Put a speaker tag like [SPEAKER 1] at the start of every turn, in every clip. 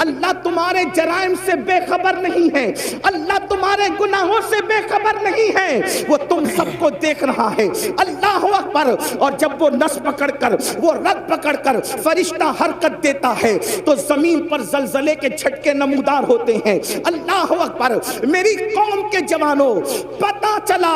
[SPEAKER 1] اللہ تمہارے جرائم سے بے خبر نہیں ہے، اللہ تمہارے گناہوں سے بے خبر نہیں ہے، وہ تم سب کو دیکھ رہا ہے۔ اللہ اکبر۔ اور جب وہ نس پکڑ کر، وہ رگ پکڑ کر فرشتہ حرکت دیتا ہے تو زمین پر زلزلے کے جھٹکے نمودار ہوتے ہیں۔ اللہ اکبر۔ میری قوم کے جوانوں، پتہ چلا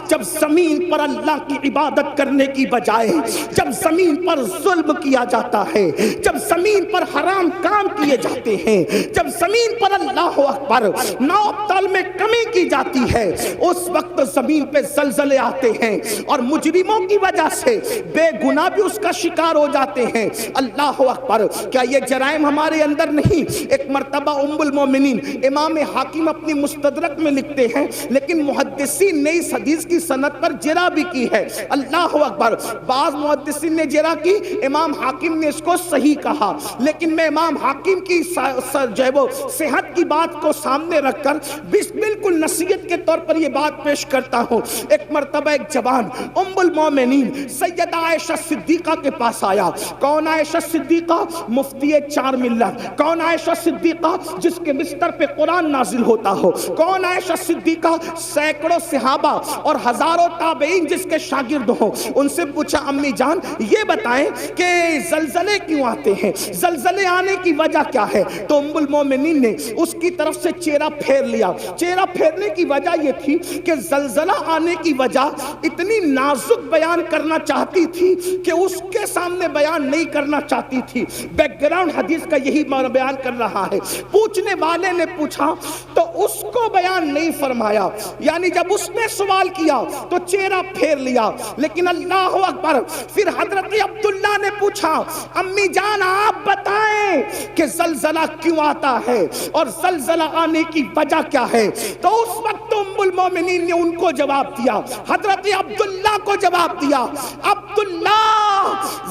[SPEAKER 1] جب زمین پر اللہ کی عبادت کرنے کی بجائے جب زمین پر ظلم کیا جاتا ہے، جب زمین پر حرام کام کیے جاتے ہیں، جب زمین پر اللہ اکبر ناپ تال میں کمی کی جاتی ہے، اس وقت زمین پہ زلزلے آتے ہیں اور مجرموں کی وجہ سے بے گناہ بھی اس کا شکار ہو جاتے ہیں۔ اللہ اکبر۔ کیا یہ جرائم ہمارے اندر نہیں؟ ایک مرتبہ ام المومنین امام حاکم اپنی مستدرک میں لکھتے ہیں، لیکن محدثین نے اس حدیث کی سند پر جرح بھی کی ہے۔ اللہ اکبر۔ بعض محدثین نے جرح کی، امام حاکم نے اس کو صحیح کہا، لیکن میں امام حاکم کی جو ہے وہ صحت کی بات کو سامنے رکھ کر بالکل نصیحت کے طور پر یہ بات پیش کرتا ہوں۔ ایک مرتبہ ایک جوان ام المومنین سیدہ عائشہ صدیقہ کے پاس آیا۔ کون عائشہ صدیقہ؟ مفتی چار ملت۔ کون عائشہ صدیقہ؟ جس کے بستر پہ قرآن نازل ہوتا ہو۔ کون عائشہ صدیقہ؟ سینکڑوں صحابہ اور ہزاروں تابعین جس کے شاگرد ہوں۔ ان سے پوچھا امی جان یہ بتائیں کہ زلزلے کیوں آتے ہیں، زلزلے آنے کی وجہ کیا ہے؟ تو ام المومنین نے اس کی طرف سے چہرہ پھیر لیا۔ چہرہ پھیرنے کی وجہ یہ تھی کہ زلزلہ آنے کی وجہ اتنی نازک بیان کرنا چاہتی تھی کہ اس کے سامنے بیان نہیں کرنا چاہتی تھی۔ بیک گراؤنڈ حدیث کا یہی بیان کر رہا ہے۔ پوچھنے والے نے پوچھا تو اس کو بیان نہیں فرمایا، یعنی جب اس نے سوال کیا تو چہرہ پھیر لیا۔ لیکن اللہ اکبر، پھر حضرت عبداللہ نے پوچھا امی جان آپ بتائیں کہ زلزلہ کیوں آتا ہے اور زلزلہ آنے کی وجہ کیا ہے؟ تو اس وقت ام المومنین نے ان کو جواب دیا، حضرت عبداللہ کو جواب دیا، عبداللہ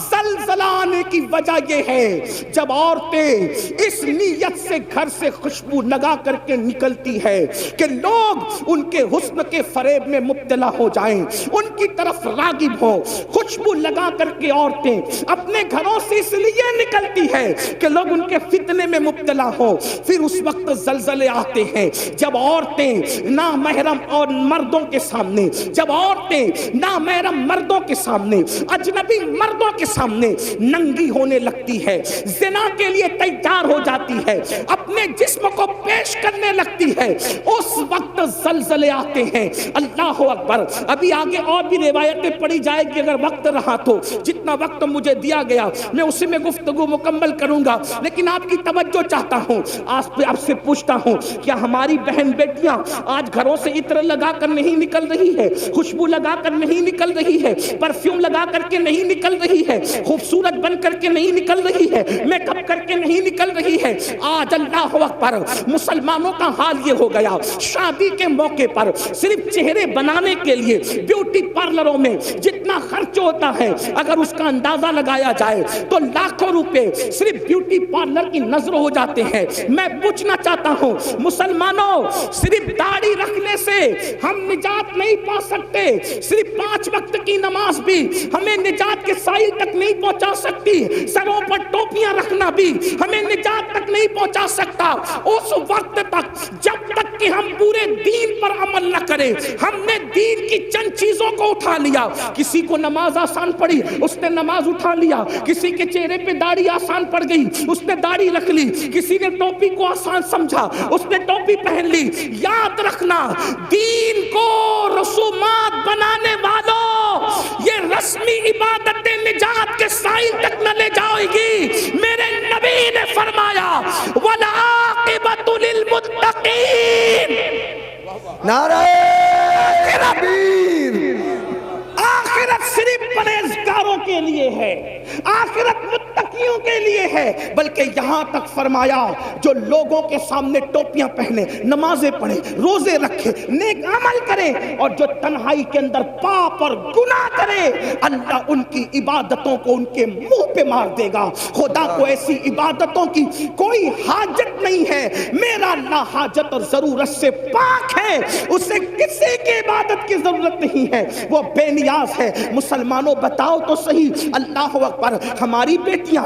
[SPEAKER 1] زلزلہ آنے کی وجہ یہ ہے جب عورتیں اس نیت سے گھر سے خوشبو لگا کر کے نکلتی ہے کہ لوگ ان کے حسن کے فریب میں مبتلا ہو جائیں، ان کی طرف راغب ہو۔ خوشبو لگا کر کے عورتیں اپنے گھروں سے اس لیے نکلتی ہے کہ لوگ ان کے فتنے میں مبتلا ہو۔ پھر اس وقت زلزلے آتے ہیں جب عورتیں نامحرم اور مردوں کے سامنے، جب عورتیں نامحرم مردوں کے سامنے، اجنبی مردوں کے سامنے ننگی ہونے لگتی ہے، زنا کے لیے تیار ہو جاتی ہے، اپنے جسم کو پیش کرنے لگتی ہے، اس وقت زلزلے آتے ہیں۔ اللہ اکبر۔ ابھی آگے اور بھی روایتیں پڑھی جائے گی، اگر وقت رہا تو جتنا وقت مجھے دیا گیا میں اسی میں گفتگو مکمل کروں گا، لیکن آپ کی توجہ چاہتا ہوں۔ آپ سے پوچھتا ہوں کیا ہماری بہن بیٹیاں آج گھروں سے عطر لگا کر نہیں نکل رہی ہے، خوشبو لگا کر نہیں نکل رہی ہے، پرفیوم لگا کر کے نہیں نکل رہی ہے، خوبصورت بن کر کے نہیں نکل رہی ہے، میک اپ کر کے نہیں نکل رہی ہے؟ آج اللہ اکبر مسلمانوں کا حال یہ ہو گیا، شادی کے موقع پر صرف چہرے بنانے کے لیے بیوٹی پارلروں میں جتنا خرچ ہوتا ہے اگر اس کا اندازہ لگایا جائے تو لاکھوں روپے صرف بیوٹی پارلر کی نظر ہو جاتے ہیں۔ میں پوچھنا چاہتا ہوں مسلمانوں، صرف داڑھی رکھنے سے ہم نجات نہیں پا سکتے، صرف 5 وقت کی نماز بھی ہمیں نجات کے سائل تک نہیں پہنچا سکتی، سروں پر ٹوپیاں رکھنا بھی ہمیں نجات تک نہیں پہنچا سکتا۔ اس وقت تک جب تک کہ ہم پورے دین پر عمل نہ کریں، ہم نے دین کی چند چیزوں کو اٹھا لیا۔ کسی کو نماز آسان پڑی، اس نے نماز اٹھا لیا، کسی کے چہرے پہ داڑھی آسان پڑ گئی، اس نے داڑھی رکھ لی، کسی نے ٹوپی کو آسان سمجھا، اس نے ٹوپی پہن لی۔ یاد رکھنا، دین کو رسومات بنانے والوں، یہ رسمی عبادتیں نجات کے سائل تک نہ لے جائے گی۔ میرے نبی نے فرمایا وَالْعَاقِبَةُ لِلْمُتَّقِينَ۔
[SPEAKER 2] نعرہ تکبیر۔
[SPEAKER 1] آخرت صرف پرہیزگاروں کے لیے ہے، آخرت متقیوں کے لیے ہے، بلکہ یہاں تک فرمایا جو لوگوں کے سامنے ٹوپیاں پہنے، نمازیں پڑھیں، روزے رکھے، نیک عمل کریں، اور جو تنہائی کے اندر پاپ اور گناہ کرے، اللہ ان کی عبادتوں کو ان کے منہ پہ مار دے گا۔ خدا کو ایسی عبادتوں کی کوئی حاجت نہیں ہے، میرا اللہ حاجت اور ضرورت سے پاک ہے، اسے کسی کی عبادت کی ضرورت نہیں ہے، وہ بے نیاز ہے۔ مسلمانوں بتاؤ تو صحیح، اللہ اکبر، ہماری بیٹیاں